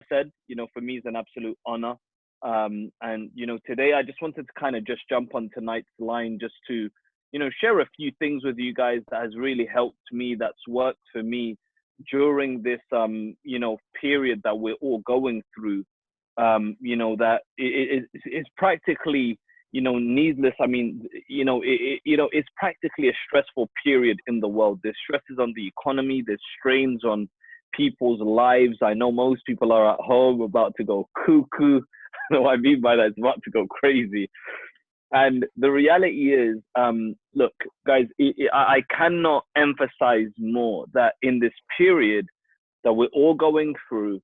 said, for me is an absolute honor. And today I just wanted to kind of just jump on tonight's line just to, share a few things with you guys that has really helped me, that's worked for me during this, period that we're all going through. That it's practically, needless. I mean, it's practically a stressful period in the world. There's stresses on the economy, there's strains on people's lives. I know most people are at home about to go cuckoo. What I mean by that, it's about to go crazy. And the reality is, look, guys, I cannot emphasize more that in this period that we're all going through,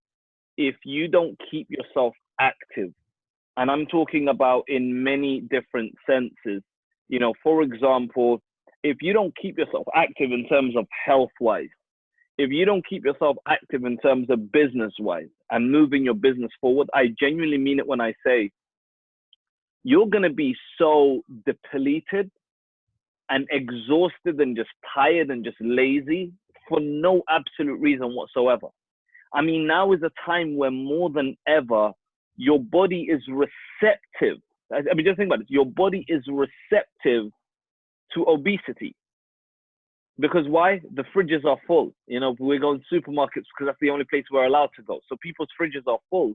if you don't keep yourself active, and I'm talking about in many different senses, for example, if you don't keep yourself active in terms of health-wise, if you don't keep yourself active in terms of business-wise and moving your business forward, I genuinely mean it when I say you're going to be so depleted and exhausted and just tired and just lazy for no absolute reason whatsoever. I mean, now is a time where more than ever, your body is receptive. I mean, just think about it. Your body is receptive to obesity. Because why? The fridges are full. We go to supermarkets because that's the only place we're allowed to go. So people's fridges are full.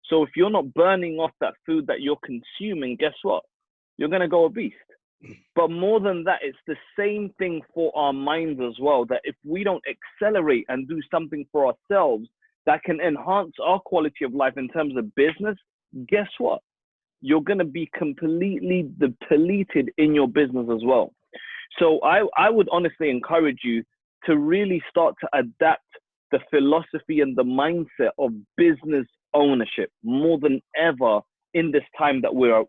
So if you're not burning off that food that you're consuming, guess what? You're going to go obese. But more than that, it's the same thing for our minds as well, that if we don't accelerate and do something for ourselves that can enhance our quality of life in terms of business, guess what? You're going to be completely depleted in your business as well. So I would honestly encourage you to really start to adapt the philosophy and the mindset of business ownership more than ever in this time that we are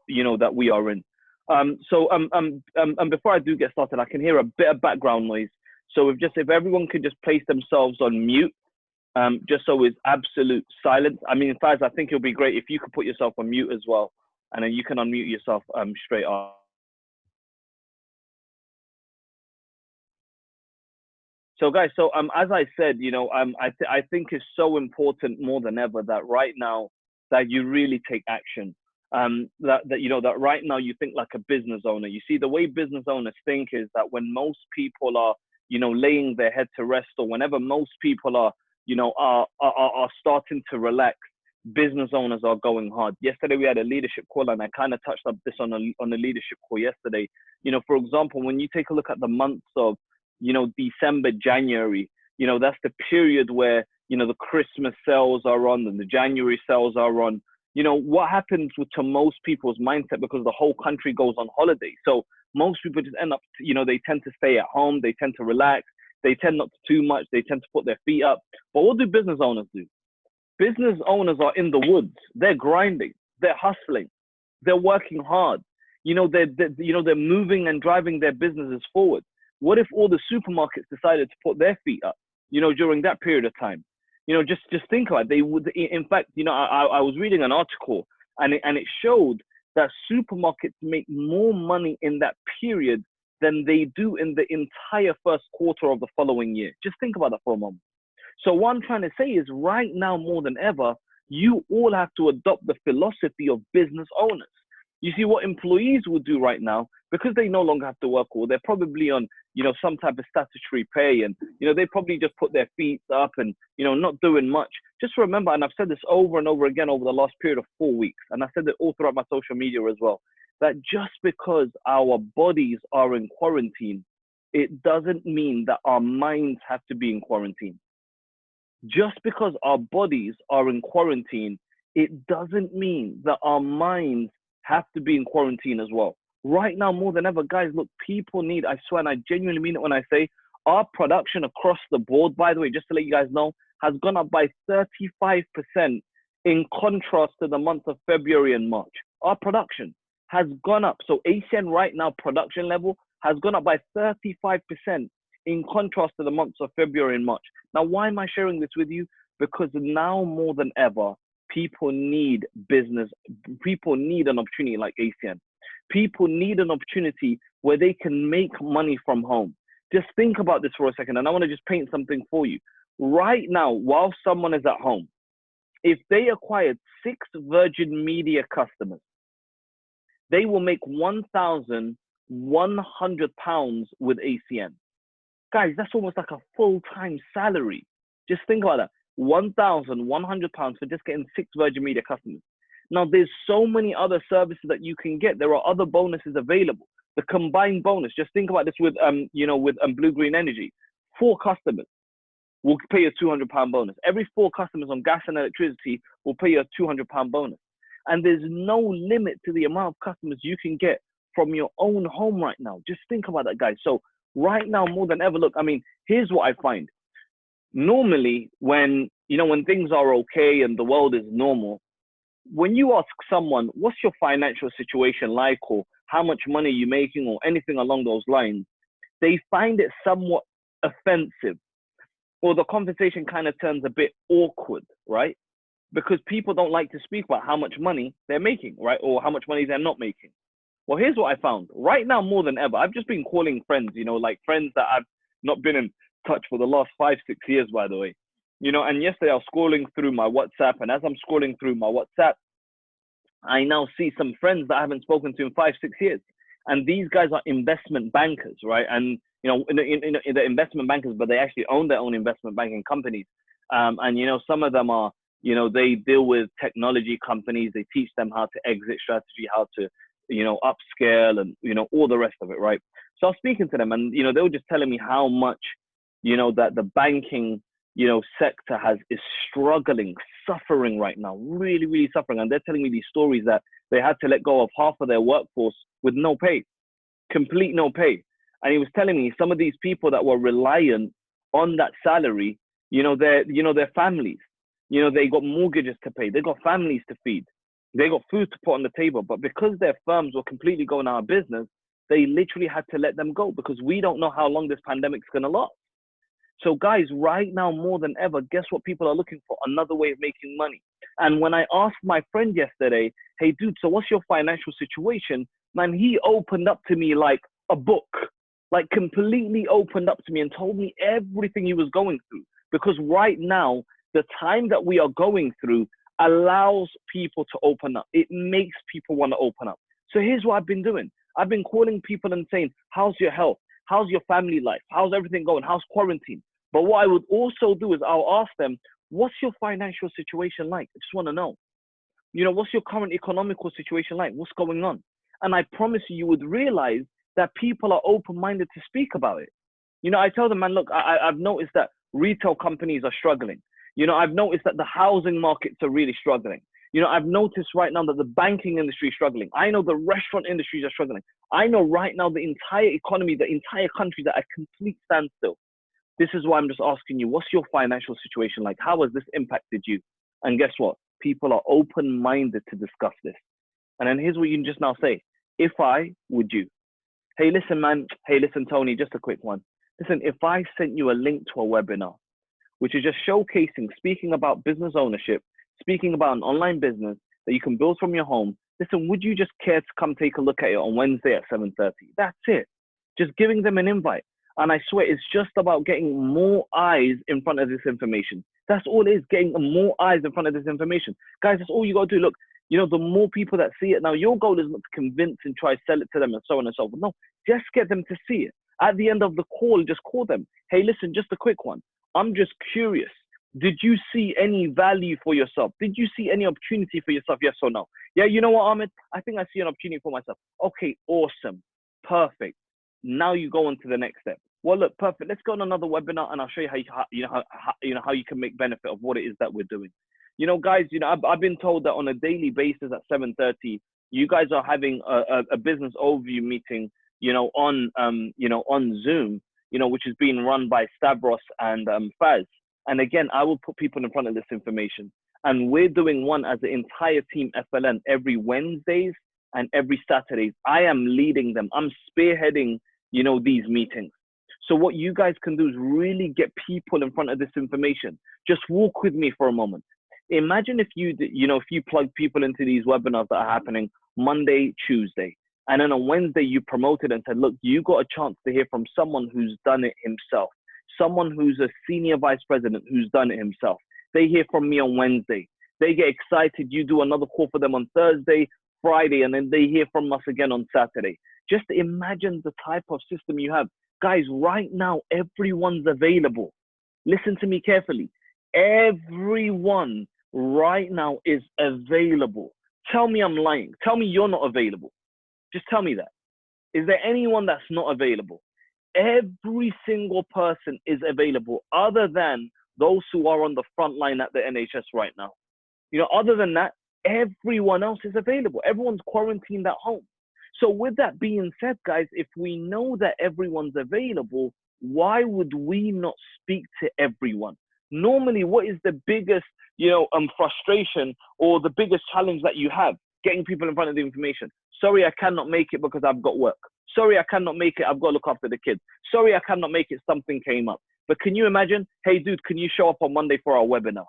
in. Before I do get started, I can hear a bit of background noise. So if everyone could just place themselves on mute, just so it's absolute silence. I mean, Faz, I think it'll be great if you could put yourself on mute as well, and then you can unmute yourself straight up. So guys, as I said, I think it's so important more than ever that right now that you really take action. That right now you think like a business owner. You see, the way business owners think is that when most people are, laying their head to rest, or whenever most people are, are starting to relax, business owners are going hard. Yesterday we had a leadership call, and I kind of touched up this on the leadership call yesterday. For example, when you take a look at the months of December, January, that's the period where, the Christmas sales are on and the January sales are on. What happens to most people's mindset, because the whole country goes on holiday. So most people just end up, they tend to stay at home. They tend to relax. They tend not to too much. They tend to put their feet up. But what do business owners do? Business owners are in the woods. They're grinding. They're hustling. They're working hard. They're moving and driving their businesses forward. What if all the supermarkets decided to put their feet up, during that period of time? Just think about it. They would, in fact, I was reading an article, and it showed that supermarkets make more money in that period than they do in the entire first quarter of the following year. Just think about that for a moment. So what I'm trying to say is, right now more than ever, you all have to adopt the philosophy of business owners. You see, what employees will do right now, because they no longer have to work, or they're probably on, some type of statutory pay, and, they probably just put their feet up and, not doing much. Just remember, and I've said this over and over again over the last period of 4 weeks, and I said it all throughout my social media as well, that just because our bodies are in quarantine, it doesn't mean that our minds have to be in quarantine. Just because our bodies are in quarantine, it doesn't mean that our minds have to be in quarantine as well. Right now, more than ever, guys, look, people need, I swear, and I genuinely mean it when I say, our production across the board, by the way, just to let you guys know, has gone up by 35% in contrast to the months of February and March. Our production has gone up. So ASEAN right now, production level has gone up by 35% in contrast to the months of February and March. Now, why am I sharing this with you? Because now more than ever, people need business. People need an opportunity like ASEAN. People need an opportunity where they can make money from home. Just think about this for a second, and I want to just paint something for you. Right now, while someone is at home, If they acquired 6 Virgin Media customers, they will make £1,100 with ACN. Guys, that's almost like a full-time salary. Just think about that. £1,100 for just getting 6 Virgin Media customers. Now, there's so many other services that you can get. There are other bonuses available. The combined bonus. Just think about this with Blue Green Energy. 4 customers will pay a £200 bonus. Every 4 customers on gas and electricity will pay a £200 bonus. And there's no limit to the amount of customers you can get from your own home right now. Just think about that, guys. So right now, more than ever, look, I mean, here's what I find. Normally, when things are okay and the world is normal, when you ask someone, what's your financial situation like, or how much money are you making, or anything along those lines, they find it somewhat offensive, or the conversation kind of turns a bit awkward, right? Because people don't like to speak about how much money they're making, right? Or how much money they're not making. Well, here's what I found. Right now, more than ever, I've just been calling friends, like friends that I've not been in touch for the last 5-6 years, by the way. And yesterday I was scrolling through my WhatsApp, and as I'm scrolling through my WhatsApp, I now see some friends that I haven't spoken to in 5-6 years. And these guys are investment bankers, right? And, they're investment bankers, but they actually own their own investment banking companies. And, some of them are, they deal with technology companies. They teach them how to exit strategy, how to, upscale, and, all the rest of it, right? So I was speaking to them, and, they were just telling me how much, that the banking, sector is struggling, suffering right now, really, really suffering. And they're telling me these stories that they had to let go of half of their workforce with no pay, complete no pay. And he was telling me some of these people that were reliant on that salary, their families, they got mortgages to pay, they got families to feed, they got food to put on the table. But because their firms were completely going out of business, they literally had to let them go, because we don't know how long this pandemic's going to last. So guys, right now, more than ever, guess what people are looking for? Another way of making money. And when I asked my friend yesterday, hey, dude, so what's your financial situation? Man, he opened up to me like a book, like completely opened up to me and told me everything he was going through. Because right now, the time that we are going through allows people to open up. It makes people want to open up. So here's what I've been doing. I've been calling people and saying, how's your health? How's your family life? How's everything going? How's quarantine? But what I would also do is I'll ask them, what's your financial situation like? I just want to know. What's your current economical situation like? What's going on? And I promise you would realize that people are open-minded to speak about it. I tell them, man, look, I've noticed that retail companies are struggling. I've noticed that the housing markets are really struggling. I've noticed right now that the banking industry is struggling. I know the restaurant industries are struggling. I know right now the entire economy, the entire country is at a complete standstill. This is why I'm just asking you, what's your financial situation like? How has this impacted you? And guess what? People are open-minded to discuss this. And then here's what you can just now say. If I, would you? Hey, listen, man. Hey, listen, Tony, just a quick one. Listen, if I sent you a link to a webinar, which is just showcasing, speaking about business ownership, speaking about an online business that you can build from your home, listen, would you just care to come take a look at it on Wednesday at 7:30? That's it. Just giving them an invite. And I swear, it's just about getting more eyes in front of this information. That's all it is, getting more eyes in front of this information. Guys, that's all you got to do. Look, the more people that see it now, your goal is not to convince and try to sell it to them and so on and so forth. No, just get them to see it. At the end of the call, just call them. Hey, listen, just a quick one. I'm just curious. Did you see any value for yourself? Did you see any opportunity for yourself? Yes or no? Yeah, you know what, Ahmed? I think I see an opportunity for myself. Okay, awesome. Perfect. Now you go on to the next step. Well, look, perfect. Let's go on another webinar, and I'll show you how you can make benefit of what it is that we're doing. Guys, I've been told that on a daily basis at 7:30, you guys are having a business overview meeting, on Zoom, which is being run by Stavros and Faz. And again, I will put people in front of this information. And we're doing one as the entire team FLN every Wednesdays and every Saturdays. I am leading them. I'm spearheading, these meetings. So what you guys can do is really get people in front of this information. Just walk with me for a moment. Imagine if you plug people into these webinars that are happening Monday, Tuesday, and then on Wednesday you promoted and said, look, you got a chance to hear from someone who's done it himself, someone who's a senior vice president who's done it himself. They hear from me on Wednesday. They get excited. You do another call for them on Thursday, Friday, and then they hear from us again on Saturday. Just imagine the type of system you have. Guys, right now, everyone's available. Listen to me carefully. Everyone right now is available. Tell me I'm lying. Tell me you're not available. Just tell me that. Is there anyone that's not available? Every single person is available, other than those who are on the front line at the NHS right now. Other than that, everyone else is available. Everyone's quarantined at home. So with that being said, guys, if we know that everyone's available, why would we not speak to everyone? Normally, what is the biggest, frustration or the biggest challenge that you have? Getting people in front of the information. Sorry, I cannot make it because I've got work. Sorry, I cannot make it. I've got to look after the kids. Sorry, I cannot make it. Something came up. But can you imagine? Hey, dude, can you show up on Monday for our webinar?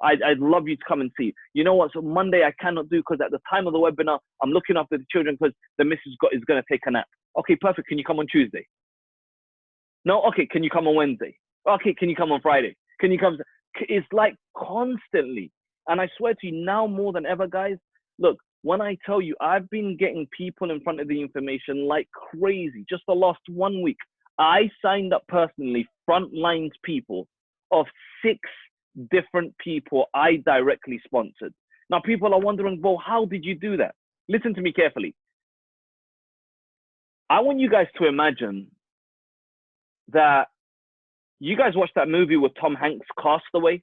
I'd love you to come and see. You know what? So Monday I cannot do because at the time of the webinar, I'm looking after the children because the missus is going to take a nap. Okay, perfect. Can you come on Tuesday? No? Okay, can you come on Wednesday? Okay, can you come on Friday? Can you come? It's like constantly. And I swear to you, now more than ever, guys, look, when I tell you, I've been getting people in front of the information like crazy. Just the last 1 week, I signed up personally frontlines people of 6 different people I directly sponsored. Now, people are wondering, well, how did you do that? Listen to me carefully. I want you guys to imagine that you guys watched that movie with Tom Hanks, Castaway,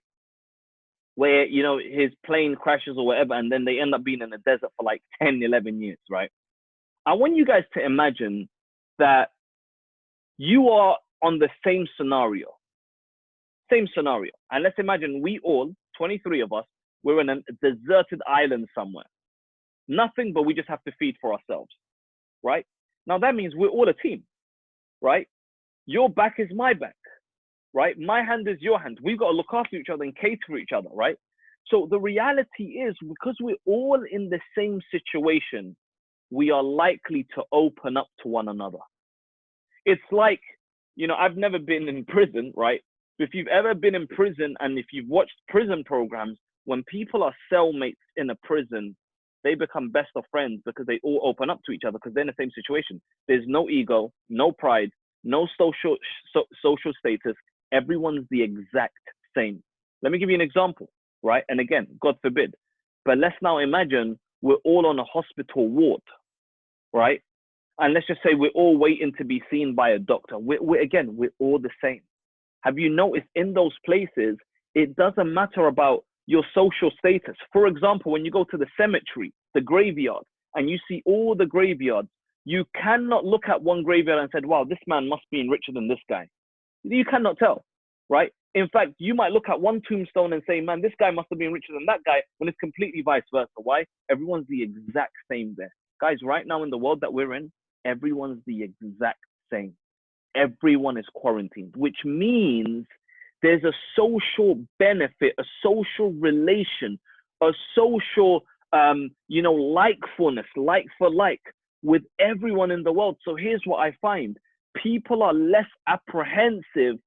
where, his plane crashes or whatever, and then they end up being in the desert for like 10, 11 years, right? I want you guys to imagine that you are on the same scenario. And let's imagine we all, 23 of us, we're in a deserted island somewhere. Nothing, but we just have to feed for ourselves, right? Now that means we're all a team, right? Your back is my back, right? My hand is your hand. We've got to look after each other and cater for each other, right? So the reality is, because we're all in the same situation, we are likely to open up to one another. It's like, I've never been in prison, right? If you've ever been in prison and if you've watched prison programs, when people are cellmates in a prison, they become best of friends because they all open up to each other because they're in the same situation. There's no ego, no pride, no social status. Everyone's the exact same. Let me give you an example, right? And again, God forbid, but let's now imagine we're all on a hospital ward, right? And let's just say we're all waiting to be seen by a doctor. We're all the same. Have you noticed in those places, it doesn't matter about your social status. For example, when you go to the cemetery, the graveyard, and you see all the graveyards, you cannot look at one graveyard and say, wow, this man must be richer than this guy. You cannot tell, right? In fact, you might look at one tombstone and say, man, this guy must have been richer than that guy, when it's completely vice versa. Why? Everyone's the exact same there. Guys, right now in the world that we're in, everyone's the exact same. Everyone is quarantined, which means there's a social benefit, a social relation, a social, likefulness, like for like, with everyone in the world. So here's what I find. People are less apprehensive,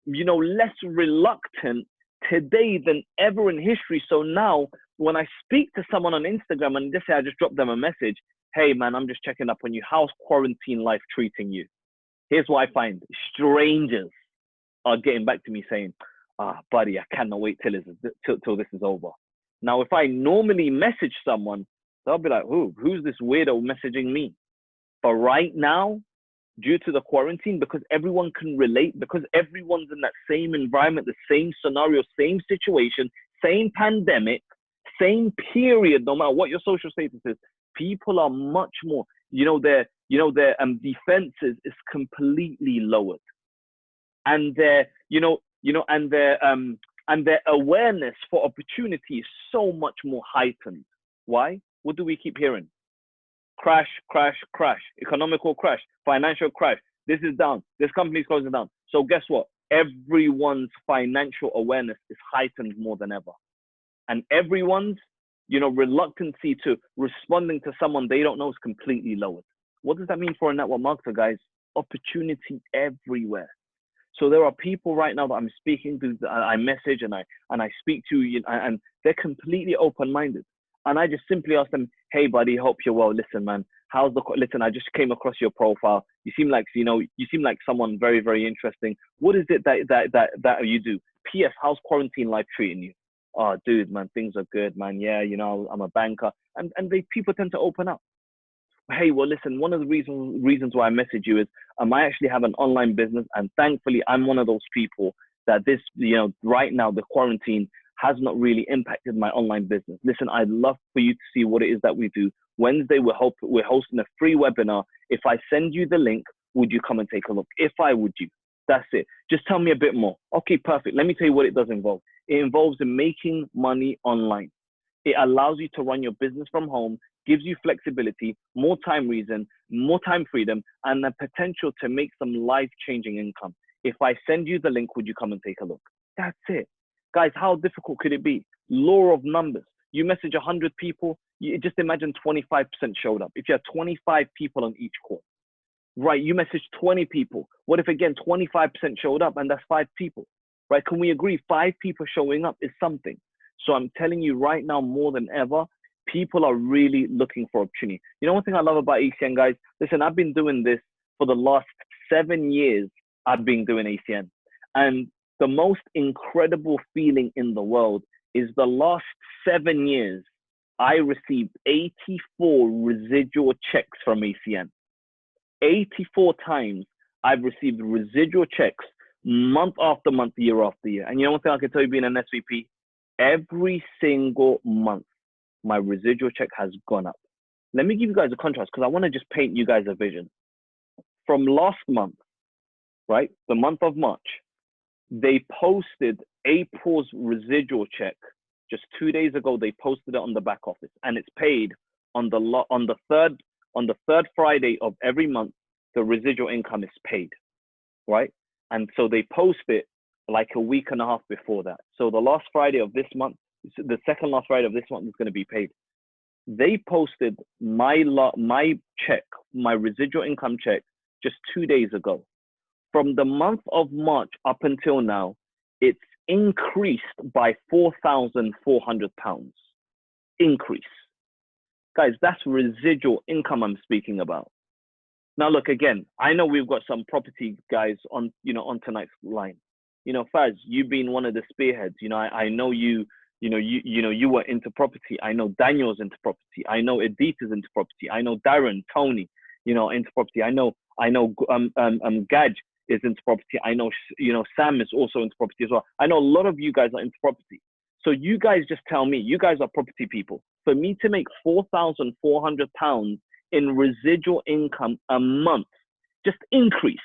less reluctant today than ever in history. So now when I speak to someone on Instagram and just say, I just dropped them a message, hey man, I'm just checking up on you. How's quarantine life treating you? Here's what I find. Strangers are getting back to me saying, buddy, I cannot wait till this is over. Now, if I normally message someone, they'll be like, who's this weirdo messaging me? But right now, due to the quarantine, because everyone can relate, because everyone's in that same environment, the same scenario, same situation, same pandemic, same period, no matter what your social status is, people are much more, their defenses is completely lowered. And their awareness for opportunity is so much more heightened. Why? What do we keep hearing? Crash, crash, crash. Economical crash, financial crash. This is down. This company is closing down. So guess what? Everyone's financial awareness is heightened more than ever. And everyone's, reluctancy to responding to someone they don't know is completely lowered. What does that mean for a network marketer, guys? Opportunity everywhere. So there are people right now that I'm speaking to, I message and I speak to, and they're completely open-minded. And I just simply ask them, hey, buddy, hope you're well. Listen, man, listen, I just came across your profile. You seem like, you seem like someone very, very interesting. What is it that you do? P.S. How's quarantine life treating you? Oh, dude, man, things are good, man. Yeah, I'm a banker. And people tend to open up. Hey, well, listen, one of the reasons why I message you is I actually have an online business, and thankfully I'm one of those people that this, right now the quarantine has not really impacted my online business. Listen, I'd love for you to see what it is that we do. Wednesday, we're hosting a free webinar. If I send you the link, would you come and take a look? If I would you? That's it. Just tell me a bit more. Okay, perfect. Let me tell you what it does involve. It involves making money online. It allows you to run your business from home, gives you flexibility, more time freedom, and the potential to make some life-changing income. If I send you the link, would you come and take a look? That's it. Guys, how difficult could it be? Law of numbers. You message 100 people, just imagine 25% showed up. If you have 25 people on each call, right? You message 20 people. What if, again, 25% showed up and that's 5 people, right? Can we agree 5 people showing up is something? So I'm telling you right now, more than ever, people are really looking for opportunity. You know, one thing I love about ACN, guys, listen, I've been doing this for the last 7 years. I've been doing ACN. And the most incredible feeling in the world is the last 7 years, I received 84 residual checks from ACN. 84 times I've received residual checks month after month, year after year. And you know one thing I can tell you being an SVP? Every single month, my residual check has gone up. Let me give you guys a contrast because I want to just paint you guys a vision. From last month, right, the month of March, they posted April's residual check. Just 2 days ago, they posted it on the back office, and it's paid on the third Friday of every month. The residual income is paid, right? And so they post it like a week and a half before that. So the last Friday of this month, the second last Friday of this month is going to be paid. They posted my check, my residual income check, just 2 days ago. From the month of March up until now, it's increased by £4,400. Increase. Guys, that's residual income I'm speaking about. Now, look, again, I know we've got some property guys on tonight's line. Faz, you being one of the spearheads, I know you were into property. I know Daniel's into property. I know Edita's into property. I know Darren, Tony, into property. I know Gaj is into property. I know, Sam is also into property as well. I know a lot of you guys are into property. So you guys just tell me, you guys are property people. For me to make £4,400 in residual income a month, just increase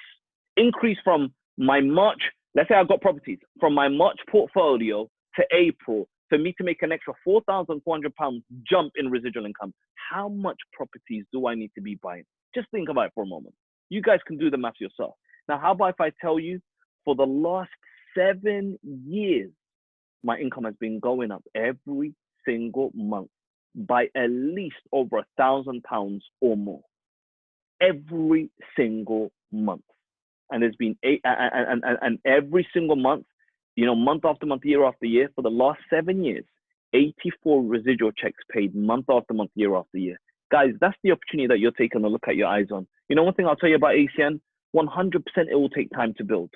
from my March, let's say I've got properties, from my March portfolio to April, for me to make an extra £4,400 jump in residual income, how much properties do I need to be buying? Just think about it for a moment. You guys can do the math yourself. Now, how about if I tell you, for the last 7 years, my income has been going up every single month by at least over £1,000 or more. Every single month. And there's been and every single month, month after month, year after year, for the last 7 years, 84 residual checks paid month after month, year after year. Guys, that's the opportunity that you're taking a look at your eyes on. One thing I'll tell you about ACN, 100% it will take time to build.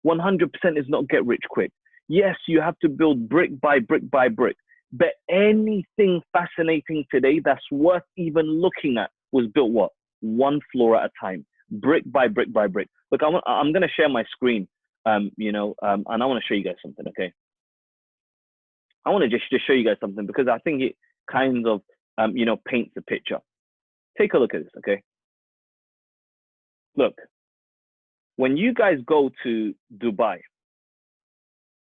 100% is not get rich quick. Yes, you have to build brick by brick by brick. But anything fascinating today that's worth even looking at was built what? One floor at a time, brick by brick by brick. Look, I'm going to share my screen, and I want to show you guys something, okay? I want to just show you guys something because I think it kind of, paints a picture. Take a look at this, okay? Look, when you guys go to Dubai,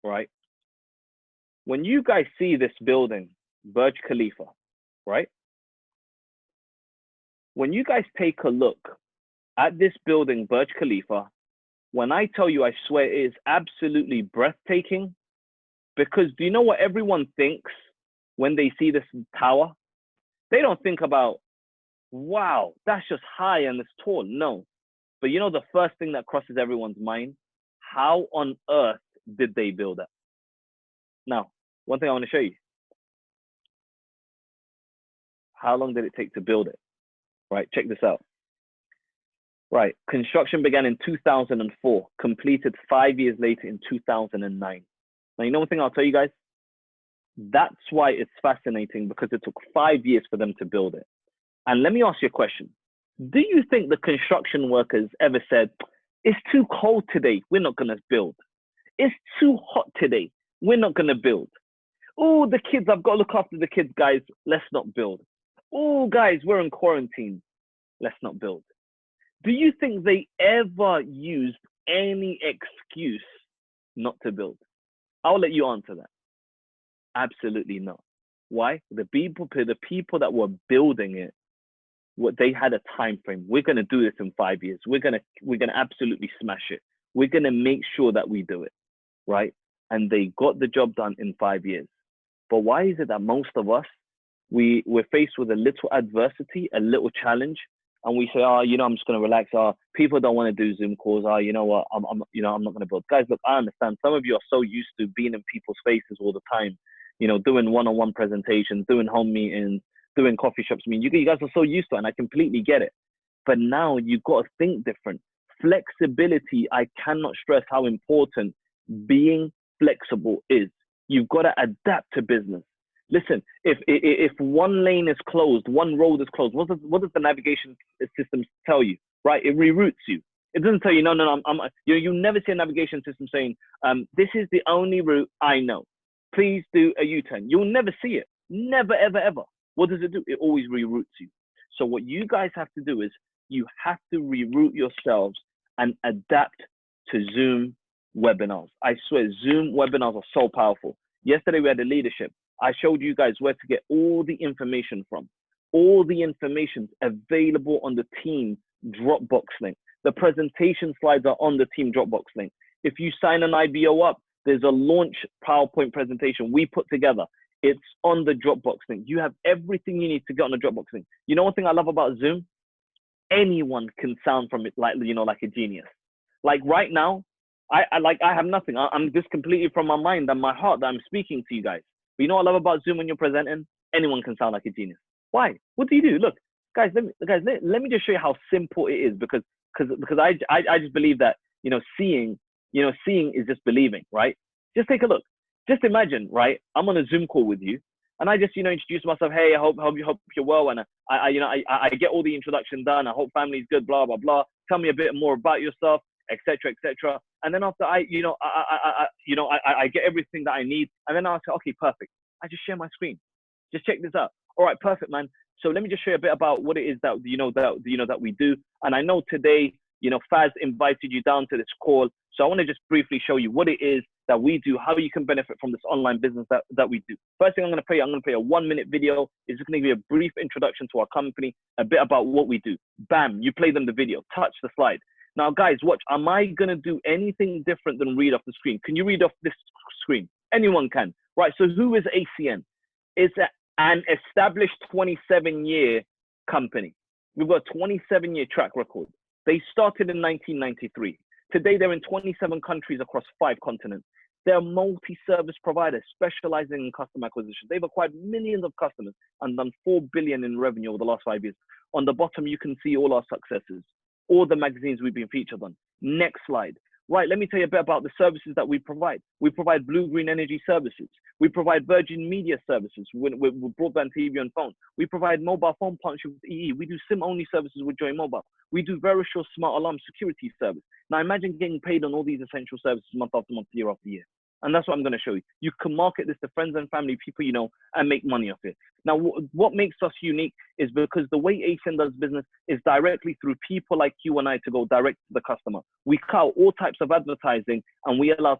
right? When you guys see this building, Burj Khalifa, right? When you guys take a look at this building, Burj Khalifa, when I tell you, I swear it is absolutely breathtaking, because do you know what everyone thinks when they see this tower? They don't think about, wow, that's just high and it's tall. No. But the first thing that crosses everyone's mind, how on earth did they build it? Now, one thing I want to show you. How long did it take to build it? Right, check this out. Right, construction began in 2004, completed 5 years later in 2009. Now, you know one thing I'll tell you guys? That's why it's fascinating, because it took 5 years for them to build it. And let me ask you a question. Do you think the construction workers ever said, it's too cold today, we're not going to build? It's too hot today, we're not going to build. Oh, the kids, I've got to look after the kids, guys, let's not build. Oh, guys, we're in quarantine, let's not build. Do you think they ever used any excuse not to build? I'll let you answer that. Absolutely not. Why? The people that were building it, what they had a time frame. We're going to do this in 5 years. We're going to absolutely smash it. We're going to make sure that we do it, right? And they got the job done in 5 years. But why is it that most of us, we're faced with a little adversity, a little challenge, and we say, oh, I'm just going to relax. People don't want to do Zoom calls. You know what? I'm not going to build. Guys, look, I understand. Some of you are so used to being in people's faces all the time, doing one-on-one presentations, doing home meetings, doing coffee shops. I mean, you guys are so used to it, and I completely get it. But now you've got to think different. Flexibility, I cannot stress how important being flexible is. You've got to adapt to business. Listen, if one lane is closed, one road is closed, what does the navigation system tell you, right? It reroutes you. It doesn't tell you, no, you never see a navigation system saying, this is the only route I know. Please do a U-turn. You'll never see it. Never, ever, ever. What does it do? It always reroutes you. So what you guys have to do is you have to reroute yourselves and adapt to Zoom webinars. I swear, Zoom webinars are so powerful. Yesterday, we had a leadership. I showed you guys where to get all the information from. All the information's available on the team Dropbox link. The presentation slides are on the team Dropbox link. If you sign an IBO up, there's a launch PowerPoint presentation we put together. It's on the Dropbox link. You have everything you need to get on the Dropbox link. You know one thing I love about Zoom? Anyone can sound from it like a genius. Like right now, I have nothing. I'm just completely from my mind and my heart that I'm speaking to you guys. But you know what I love about Zoom when you're presenting? Anyone can sound like a genius. Why? What do you do? Look, guys, let me just show you how simple it is, because I just believe that, seeing is just believing, right? Just take a look. Just imagine, right? I'm on a Zoom call with you, and I just, introduce myself. Hey, I hope you're well, and I get all the introduction done. I hope family's good. Blah blah blah. Tell me a bit more about yourself, etc. etc. And then after I get everything that I need, and then I'll say, okay, perfect. I just share my screen. Just check this out. All right, perfect, man. So let me just show you a bit about what it is that that we do. And I know today, Faz invited you down to this call. So I want to just briefly show you what it is that we do, how you can benefit from this online business that we do. First thing I'm going to play a 1-minute video. It's just going to give you a brief introduction to our company, a bit about what we do. Bam, you play them the video, touch the slide. Now, guys, watch. Am I going to do anything different than read off the screen? Can you read off this screen? Anyone can. Right, so who is ACN? It's an established 27-year company. We've got a 27-year track record. They started in 1993. Today, they're in 27 countries across 5 continents. They're a multi-service provider specializing in customer acquisition. They've acquired millions of customers and done $4 billion in revenue over the last 5 years. On the bottom, you can see all our successes, all the magazines we've been featured on. Next slide. Right, let me tell you a bit about the services that we provide. We provide blue-green energy services. We provide Virgin Media services with broadband, TV, and phone. We provide mobile phone partnership with EE. We do SIM-only services with Joy Mobile. We do Verisure smart alarm security service. Now imagine getting paid on all these essential services month after month, year after year. And that's what I'm going to show you. You can market this to friends and family, people you know, and make money off it. Now, what makes us unique is because the way ACN does business is directly through people like you and I to go direct to the customer. We cut out all types of advertising, and we allow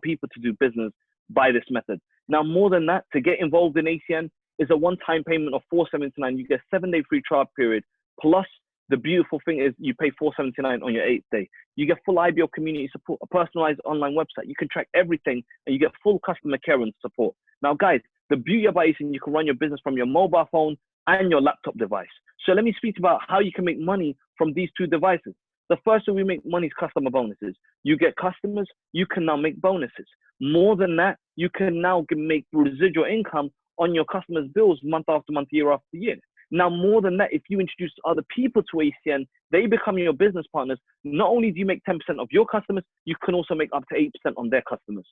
people to do business by this method. Now, more than that, to get involved in ACN is a one-time payment of $479. You get a 7-day free trial period, plus the beautiful thing is you pay $479 on your 8th day. You get full IBO community support, a personalized online website. You can track everything, and you get full customer care and support. Now, guys, the beauty about ACN, you can run your business from your mobile phone and your laptop device. So let me speak about how you can make money from these 2 devices. The first way we make money is customer bonuses. You get customers, you can now make bonuses. More than that, you can now make residual income on your customers' bills month after month, year after year. Now, more than that, if you introduce other people to ACN, they become your business partners. Not only do you make 10% of your customers, you can also make up to 8% on their customers.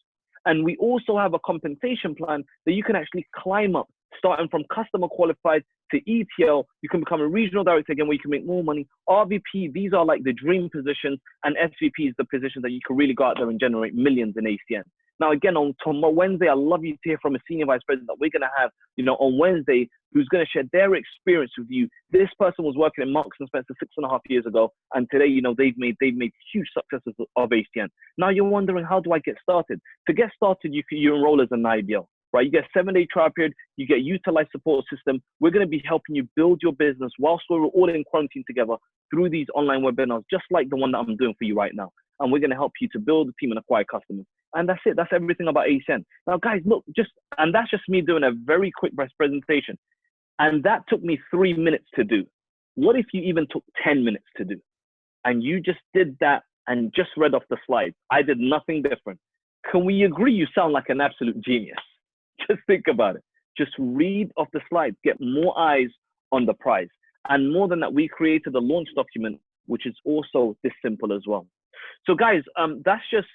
And we also have a compensation plan that you can actually climb up, starting from customer qualified to ETL. You can become a regional director again, where you can make more money. RVP, these are like the dream positions, and SVP is the position that you can really go out there and generate millions in ACN. Now, again, on Wednesday, I'd love you to hear from a senior vice president that we're going to have, on Wednesday, who's going to share their experience with you. This person was working in Marks and Spencer 6.5 years ago, and today, they've made huge successes of ACN. Now you're wondering, how do I get started? To get started, you enroll as an IBL, right? You get a 7-day trial period, you get utilized support system. We're going to be helping you build your business whilst we're all in quarantine together through these online webinars, just like the one that I'm doing for you right now. And we're going to help you to build a team and acquire customers. And that's it. That's everything about ACN. Now, guys, look, and that's just me doing a very quick presentation. And that took me 3 minutes to do. What if you even took 10 minutes to do? And you just did that and just read off the slides. I did nothing different. Can we agree you sound like an absolute genius? Just think about it. Just read off the slides. Get more eyes on the prize. And more than that, we created a launch document, which is also this simple as well. So guys, that's just,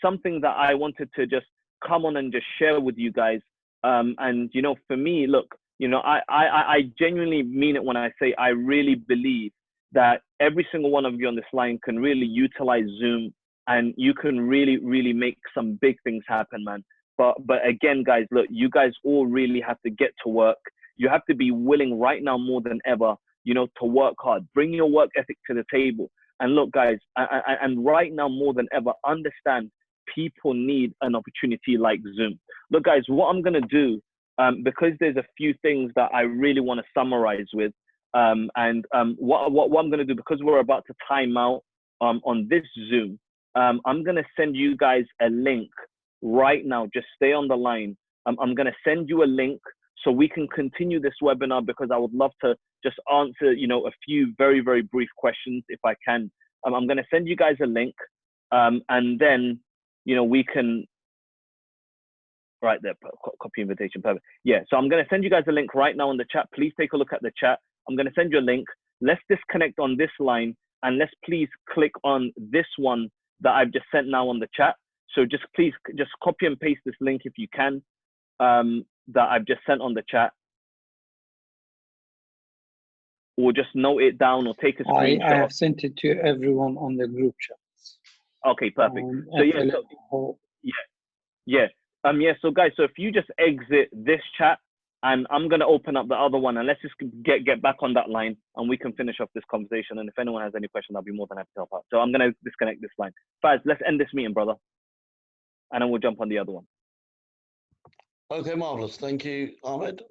something that I wanted to just come on and just share with you guys. And, for me, look, I genuinely mean it when I say I really believe that every single one of you on this line can really utilize Zoom, and you can really, really make some big things happen, man. But again, guys, look, you guys all really have to get to work. You have to be willing right now more than ever, to work hard. Bring your work ethic to the table. And look, guys, and right now more than ever, understand people need an opportunity like Zoom. Look, guys, what I'm going to do, because there's a few things that I really want to summarize with, what I'm going to do, because we're about to time out on this Zoom, I'm going to send you guys a link right now. Just stay on the line. I'm going to send you a link so we can continue this webinar, because I would love to just answer, a few very, very brief questions if I can. I'm going to send you guys a link, and then, we can, right there, copy invitation, perfect. Yeah, so I'm going to send you guys a link right now in the chat. Please take a look at the chat. I'm going to send you a link. Let's disconnect on this line, and let's please click on this one that I've just sent now on the chat. So just please just copy and paste this link if you can, that I've just sent on the chat, or just note it down or take a screenshot. I have sent it to everyone on the group chat. Okay, perfect. So yeah, so guys, so if you just exit this chat, and I'm gonna open up the other one, and let's just get back on that line, and we can finish off this conversation. And if anyone has any questions, I'll be more than happy to help out. So I'm gonna disconnect this line. Faz, let's end this meeting, brother, and then we'll jump on the other one. Okay, marvelous. Thank you, Ahmed.